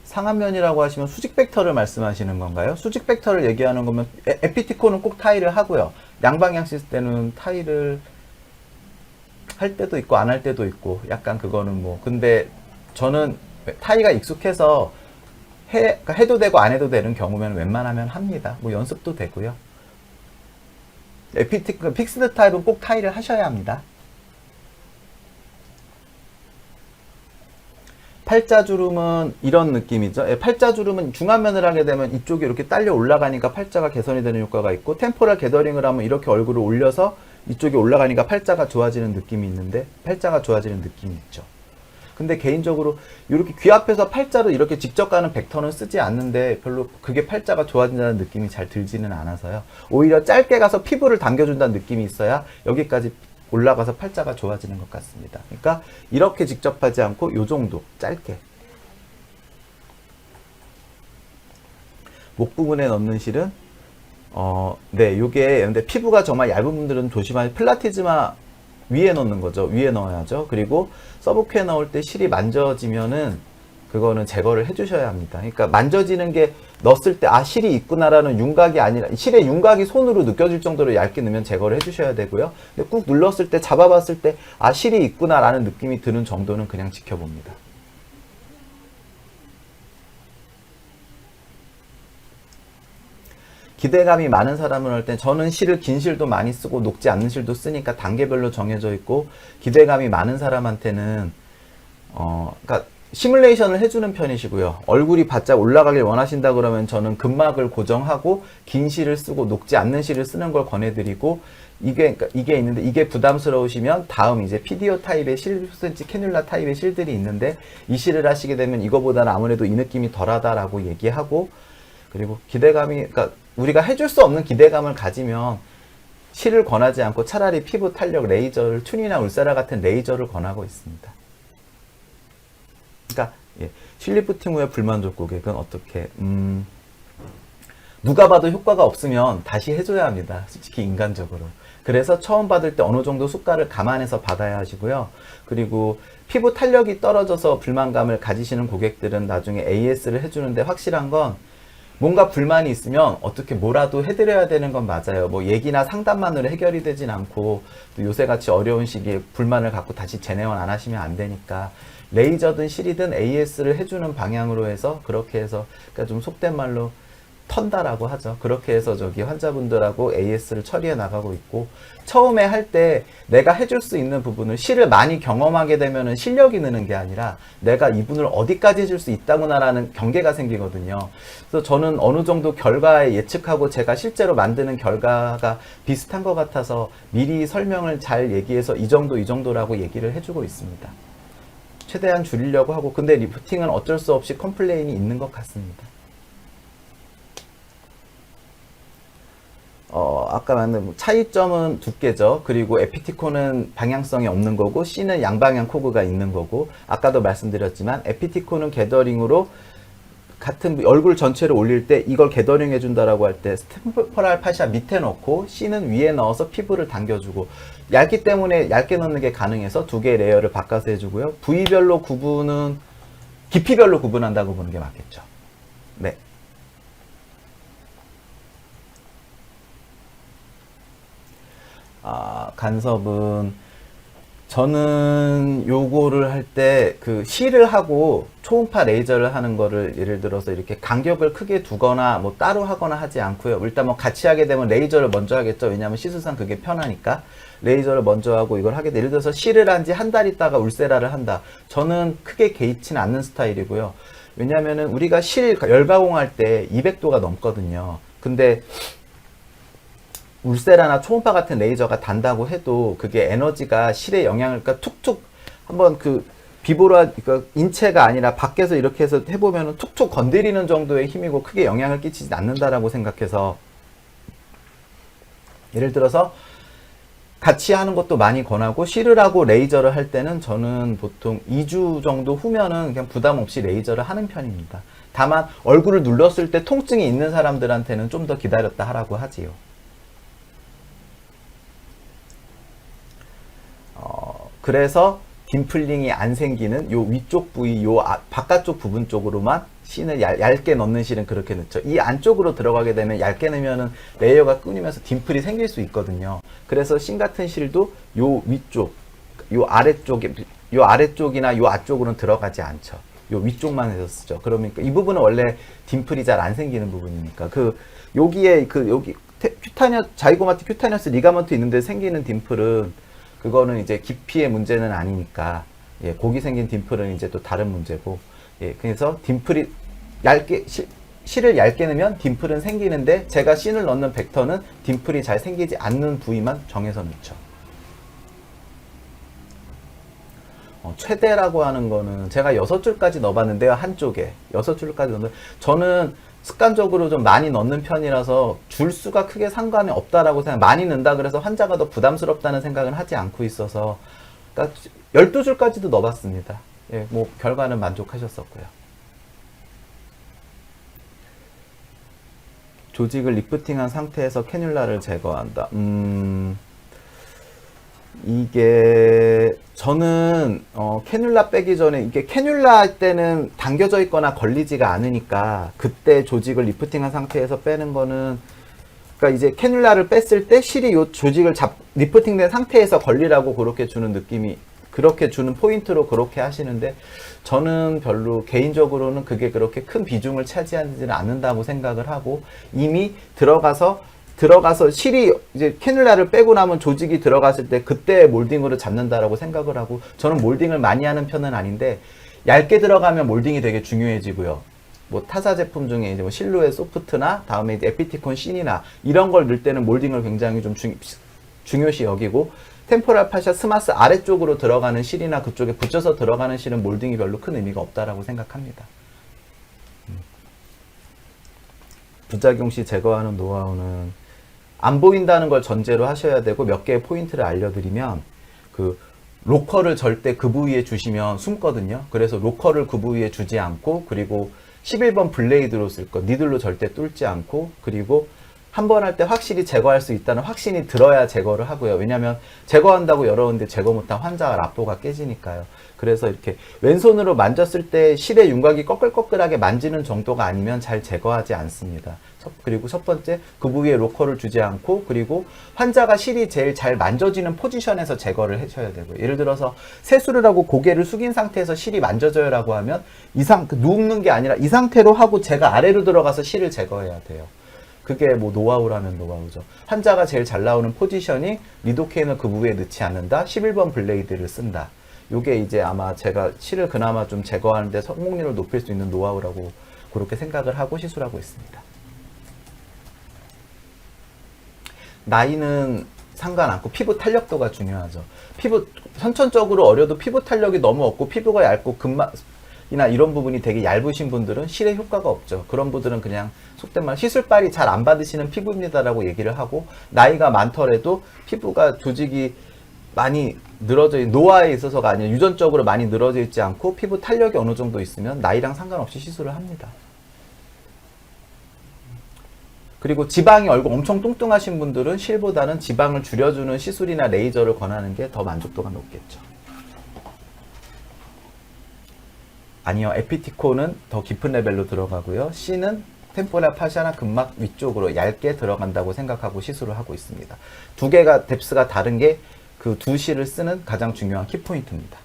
Speaker 2: 상안면이라고 하시면 수직 벡터를 말씀하시는 건가요? 수직 벡터를 얘기하는 거면 에피티콘은 꼭 타일을 하고요. 양방향 시스템은 타일을 할 때도 있고 안 할 때도 있고 약간 그거는 뭐 근데 저는 타이가 익숙해서 그러니까 해도 되고 안 해도 되는 경우면 웬만하면 합니다. 뭐 연습도 되고요. 픽스드 타입은 꼭 타이를 하셔야 합니다. 팔자주름은 이런 느낌이죠. 팔자주름은 중안면을 하게 되면 이쪽이 이렇게 딸려 올라가니까 팔자가 개선이 되는 효과가 있고, 템포럴 게더링을 하면 이렇게 얼굴을 올려서 이쪽이 올라가니까 팔자가 좋아지는 느낌이 있는데, 팔자가 좋아지는 느낌이 있죠. 근데 개인적으로 이렇게 귀 앞에서 팔자로 이렇게 직접 가는 벡터는 쓰지 않는데 별로 그게 팔자가 좋아진다는 느낌이 잘 들지는 않아서요. 오히려 짧게 가서 피부를 당겨준다는 느낌이 있어야 여기까지 올라가서 팔자가 좋아지는 것 같습니다. 그러니까 이렇게 직접 하지 않고 요 정도 짧게 목 부분에 넣는 실은 네, 요게 근데 피부가 정말 얇은 분들은 조심하세요. 플라티즈마 위에 넣는 거죠. 위에 넣어야죠. 그리고 서브큐에 넣을 때 실이 만져지면은 그거는 제거를 해주셔야 합니다. 그러니까 만져지는 게 넣었을 때 실이 있구나라는 윤곽이 아니라 실의 윤곽이 손으로 느껴질 정도로 얇게 넣으면 제거를 해주셔야 되고요. 근데 꾹 눌렀을 때 잡아봤을 때 실이 있구나라는 느낌이 드는 정도는 그냥 지켜봅니다. 기대감이 많은 사람을 할 때 저는 실을 긴 실도 많이 쓰고 녹지 않는 실도 쓰니까 단계별로 정해져 있고, 기대감이 많은 사람한테는 그러니까 시뮬레이션을 해주는 편이시고요. 얼굴이 바짝 올라가길 원하신다 그러면 저는 근막을 고정하고 긴 실을 쓰고 녹지 않는 실을 쓰는 걸 권해드리고, 그러니까 이게 있는데 이게 부담스러우시면 다음 이제 PDO 타입의 10cm 캐뉼라 타입의 실들이 있는데 이 실을 하시게 되면 이거보다는 아무래도 이 느낌이 덜하다라고 얘기하고, 그리고 기대감이 그러니까 우리가 해줄 수 없는 기대감을 가지면 실을 권하지 않고 차라리 피부 탄력 레이저를 툰이나 울세라 같은 레이저를 권하고 있습니다. 그러니까 실 리프팅 후에 불만족 고객은 어떻게 누가 봐도 효과가 없으면 다시 해줘야 합니다. 솔직히 인간적으로. 그래서 처음 받을 때 어느 정도 수가를 감안해서 받아야 하시고요. 그리고 피부 탄력이 떨어져서 불만감을 가지시는 고객들은 나중에 AS를 해주는데 확실한 건 뭔가 불만이 있으면 어떻게 뭐라도 해드려야 되는 건 맞아요. 뭐 얘기나 상담만으로 해결이 되진 않고 또 요새같이 어려운 시기에 불만을 갖고 다시 재내원 안 하시면 안 되니까 레이저든 실이든 AS를 해주는 방향으로 해서 그렇게 해서 그러니까 좀 속된 말로 턴다라고 하죠. 그렇게 해서 환자분들하고 AS를 처리해 나가고 있고, 처음에 할 때 내가 해줄 수 있는 부분을 실을 많이 경험하게 되면은 실력이 느는 게 아니라 내가 이분을 어디까지 해줄 수 있다구나라는 경계가 생기거든요. 그래서 저는 어느 정도 결과에 예측하고 제가 실제로 만드는 결과가 비슷한 것 같아서 미리 설명을 잘 얘기해서 이 정도라고 얘기를 해주고 있습니다. 최대한 줄이려고 하고, 근데 리프팅은 어쩔 수 없이 컴플레인이 있는 것 같습니다. 아까 말한 차이점은 두께죠. 그리고 에피티콘은 방향성이 없는 거고, C는 양방향 코그가 있는 거고, 아까도 말씀드렸지만 에피티콘은 게더링으로 같은 얼굴 전체를 올릴 때 이걸 게더링 해준다라고 할 때 스템포랄 파샤 밑에 넣고 C는 위에 넣어서 피부를 당겨주고, 얇기 때문에 얇게 넣는 게 가능해서 두 개의 레이어를 바꿔서 해주고요. 부위별로 구분은 깊이별로 구분한다고 보는 게 맞겠죠. 네. 간섭은 저는 요거를 할 때 그 실을 하고 초음파 레이저를 하는 거를 예를 들어서 이렇게 간격을 크게 두거나 뭐 따로 하거나 하지 않고요. 일단 뭐 같이 하게 되면 레이저를 먼저 하겠죠. 왜냐하면 시술상 그게 편하니까 레이저를 먼저 하고 이걸 하게 돼. 예를 들어서 실을 한 지 한 달 있다가 울세라를 한다. 저는 크게 개의치는 않는 스타일이고요. 왜냐면은 우리가 실 열가공할 때 200도가 넘거든요. 근데 울세라나 초음파 같은 레이저가 단다고 해도 그게 에너지가 실에 영향을, 그러니까 툭툭 한번 그 비보라, 그러니까 인체가 아니라 밖에서 이렇게 해서 해보면 툭툭 건드리는 정도의 힘이고 크게 영향을 끼치지 않는다라고 생각해서, 예를 들어서 같이 하는 것도 많이 권하고, 실을 하고 레이저를 할 때는 저는 보통 2주 정도 후면은 그냥 부담 없이 레이저를 하는 편입니다. 다만 얼굴을 눌렀을 때 통증이 있는 사람들한테는 좀 더 기다렸다 하라고 하지요. 그래서 딤플링이 안 생기는 요 위쪽 부위, 요 바깥쪽 부분 쪽으로만 씬을 얇게 넣는 실은 그렇게 넣죠. 이 안쪽으로 들어가게 되면 얇게 넣으면은 레이어가 끊이면서 딤플이 생길 수 있거든요. 그래서 씬 같은 실도 요 위쪽, 요 아래쪽이나 요 앞쪽으로는 들어가지 않죠. 요 위쪽만 해서 쓰죠. 그러면 이 부분은 원래 딤플이 잘 안 생기는 부분이니까 여기 자이고마틱 큐타니어스 리가먼트 있는데 생기는 딤플은 그거는 이제 깊이의 문제는 아니니까, 예, 거기 생긴 딤플은 이제 또 다른 문제고, 예, 그래서 딤플이 실을 얇게 넣으면 딤플은 생기는데 제가 씬을 넣는 벡터는 딤플이 잘 생기지 않는 부위만 정해서 넣죠. 최대라고 하는 거는 제가 6줄까지 넣어봤는데요. 한쪽에 6줄까지 넣는, 저는 습관적으로 좀 많이 넣는 편이라서 줄수가 크게 상관이 없다라고 생각, 많이 넣는다 그래서 환자가 더 부담스럽다는 생각은 하지 않고 있어서, 그러니까 12줄까지도 넣어봤습니다. 예, 뭐 결과는 만족하셨었고요. 조직을 리프팅한 상태에서 캐뉼라를 제거한다. 이게 저는 캐뉼라 빼기 전에, 이게 캐뉼라 할 때는 당겨져 있거나 걸리지가 않으니까 그때 조직을 리프팅한 상태에서 빼는 거는, 그러니까 이제 캐뉼라를 뺐을 때 실이 요 조직을 리프팅된 상태에서 걸리라고 그렇게 주는 느낌이, 그렇게 주는 포인트로 그렇게 하시는데, 저는 별로 개인적으로는 그게 그렇게 큰 비중을 차지하지는 않는다고 생각을 하고, 이미 들어가서 실이 이제 캐뉼라를 빼고 나면 조직이 들어갔을 때 그때 몰딩으로 잡는다라고 생각을 하고, 저는 몰딩을 많이 하는 편은 아닌데, 얇게 들어가면 몰딩이 되게 중요해지고요. 뭐 타사 제품 중에 이제 뭐 실루엣 소프트나 다음에 이제 에피티콘 씬이나 이런 걸 넣을 때는 몰딩을 굉장히 좀 중요시 여기고, 템포랄 파샤 스마스 아래쪽으로 들어가는 실이나 그쪽에 붙여서 들어가는 실은 몰딩이 별로 큰 의미가 없다라고 생각합니다. 부작용 시 제거하는 노하우는 안 보인다는 걸 전제로 하셔야 되고, 몇 개의 포인트를 알려드리면, 로컬을 절대 그 부위에 주시면 숨거든요. 그래서 로컬을 그 부위에 주지 않고, 그리고 11번 블레이드로 쓸 것, 니들로 절대 뚫지 않고, 그리고 한 번 할 때 확실히 제거할 수 있다는 확신이 들어야 제거를 하고요. 왜냐하면 제거한다고 열었는데 제거 못한 환자가 라포가 깨지니까요. 그래서 이렇게 왼손으로 만졌을 때 실의 윤곽이 꺼끌꺼끌하게 만지는 정도가 아니면 잘 제거하지 않습니다. 그리고 첫 번째, 그 부위에 로컬을 주지 않고, 그리고 환자가 실이 제일 잘 만져지는 포지션에서 제거를 하셔야 되고요. 예를 들어서 세수를 하고 고개를 숙인 상태에서 실이 만져져요라고 하면 눕는 게 아니라 이 상태로 하고 제가 아래로 들어가서 실을 제거해야 돼요. 그게 뭐 노하우라면 노하우죠. 환자가 제일 잘 나오는 포지션이 리도케인을 그 부위에 넣지 않는다, 11번 블레이드를 쓴다. 요게 이제 아마 제가 실을 그나마 좀 제거하는데 성공률을 높일 수 있는 노하우라고 그렇게 생각을 하고 시술하고 있습니다. 나이는 상관 않고 피부 탄력도가 중요하죠. 피부 선천적으로 어려도 피부 탄력이 너무 없고 피부가 얇고 근막이나 이런 부분이 되게 얇으신 분들은 실에 효과가 없죠. 그런 분들은 그냥 속된 말 시술빨이 잘 안 받으시는 피부입니다라고 얘기를 하고, 나이가 많더라도 피부가 조직이 많이 늘어져 노화에 있어서가 아니라 유전적으로 많이 늘어져 있지 않고 피부 탄력이 어느 정도 있으면 나이랑 상관없이 시술을 합니다. 그리고 지방이 얼굴 엄청 뚱뚱하신 분들은 실보다는 지방을 줄여주는 시술이나 레이저를 권하는 게 더 만족도가 높겠죠. 아니요, 에피티콘은 더 깊은 레벨로 들어가고요. C는 템포랄 파샤나 근막 위쪽으로 얇게 들어간다고 생각하고 시술을 하고 있습니다. 두 개가 뎁스가 다른 게 그 두 실을 쓰는 가장 중요한 키포인트입니다.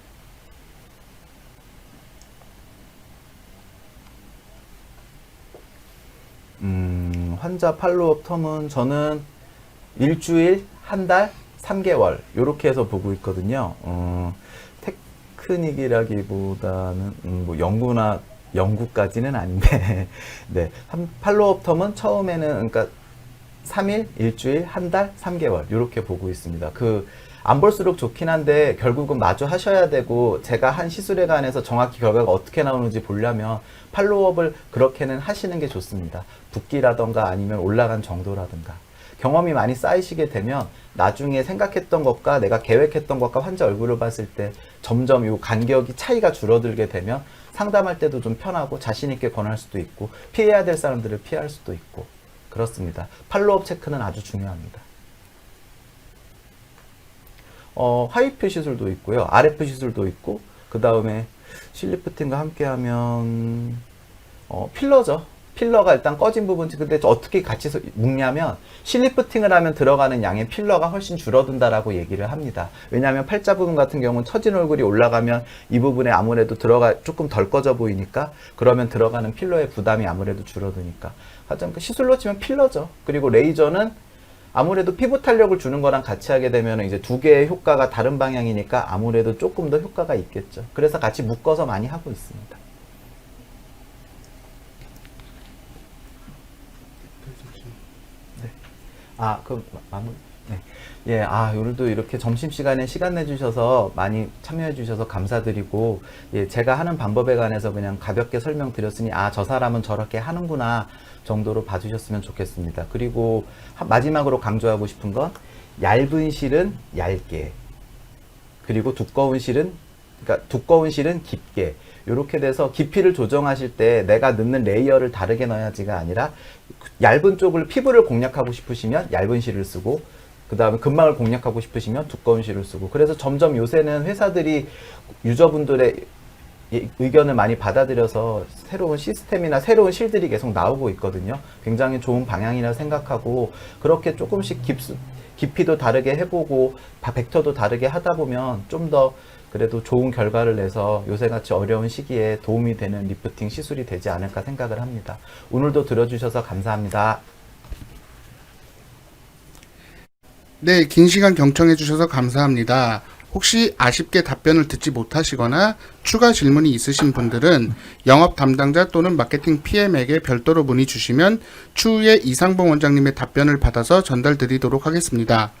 Speaker 2: 환자 팔로업 텀은 저는 일주일, 한 달, 3개월 이렇게 해서 보고 있거든요. 테크닉이라기보다는 뭐 연구까지는 아닌데 네, 팔로업 텀은 처음에는 그러니까 3일, 일주일, 한 달, 3개월 이렇게 보고 있습니다. 안 볼수록 좋긴 한데 결국은 마주 하셔야 되고, 제가 한 시술에 관해서 정확히 결과가 어떻게 나오는지 보려면 팔로우업을 그렇게는 하시는 게 좋습니다. 붓기라던가 아니면 올라간 정도라든가 경험이 많이 쌓이시게 되면 나중에 생각했던 것과 내가 계획했던 것과 환자 얼굴을 봤을 때 점점 이 간격이 차이가 줄어들게 되면 상담할 때도 좀 편하고 자신 있게 권할 수도 있고, 피해야 될 사람들을 피할 수도 있고 그렇습니다. 팔로우업 체크는 아주 중요합니다. 하이프 시술도 있고요. RF 시술도 있고, 그 다음에 실리프팅과 함께하면 필러죠. 필러가 일단 꺼진 부분, 근데 어떻게 같이 묶냐면 실리프팅을 하면 들어가는 양의 필러가 훨씬 줄어든다라고 얘기를 합니다. 왜냐하면 팔자 부분 같은 경우는 처진 얼굴이 올라가면 이 부분에 아무래도 조금 덜 꺼져 보이니까, 그러면 들어가는 필러의 부담이 아무래도 줄어드니까 가장 시술로 치면 필러죠. 그리고 레이저는 아무래도 피부 탄력을 주는 거랑 같이 하게 되면 이제 두 개의 효과가 다른 방향이니까 아무래도 조금 더 효과가 있겠죠. 그래서 같이 묶어서 많이 하고 있습니다. 마무리. 네. 예, 오늘도 이렇게 점심시간에 시간 내주셔서 많이 참여해주셔서 감사드리고, 예, 제가 하는 방법에 관해서 그냥 가볍게 설명드렸으니, 저 사람은 저렇게 하는구나 정도로 봐주셨으면 좋겠습니다. 그리고 마지막으로 강조하고 싶은 건, 얇은 실은 얇게, 그리고 두꺼운 실은 깊게, 이렇게 돼서 깊이를 조정하실 때 내가 넣는 레이어를 다르게 넣어야지가 아니라, 얇은 쪽을 피부를 공략하고 싶으시면 얇은 실을 쓰고, 그 다음에 근막을 공략하고 싶으시면 두꺼운 실을 쓰고, 그래서 점점 요새는 회사들이 유저분들의 의견을 많이 받아들여서 새로운 시스템이나 새로운 실들이 계속 나오고 있거든요. 굉장히 좋은 방향이라 생각하고, 그렇게 조금씩 깊이도 다르게 해보고 벡터도 다르게 하다 보면 좀 더 그래도 좋은 결과를 내서 요새같이 어려운 시기에 도움이 되는 리프팅 시술이 되지 않을까 생각을 합니다. 오늘도 들어주셔서 감사합니다.
Speaker 1: 네, 긴 시간 경청해 주셔서 감사합니다. 혹시 아쉽게 답변을 듣지 못하시거나 추가 질문이 있으신 분들은 영업 담당자 또는 마케팅 PM에게 별도로 문의 주시면 추후에 이상봉 원장님의 답변을 받아서 전달드리도록 하겠습니다.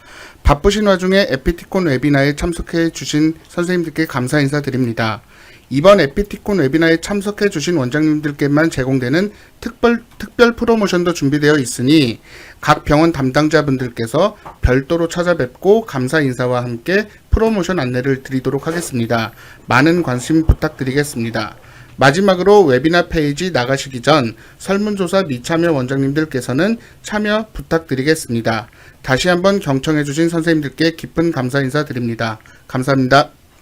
Speaker 1: 바쁘신 와중에 에피티콘 웨비나에 참석해 주신 선생님들께 감사 인사드립니다. 이번 에피티콘 웨비나에 참석해 주신 원장님들께만 제공되는 특별 프로모션도 준비되어 있으니 각 병원 담당자분들께서 별도로 찾아뵙고 감사 인사와 함께 프로모션 안내를 드리도록 하겠습니다. 많은 관심 부탁드리겠습니다. 마지막으로 웨비나 페이지 나가시기 전 설문조사 미참여 원장님들께서는 참여 부탁드리겠습니다. 다시 한번 경청해 주신 선생님들께 깊은 감사 인사드립니다. 감사합니다.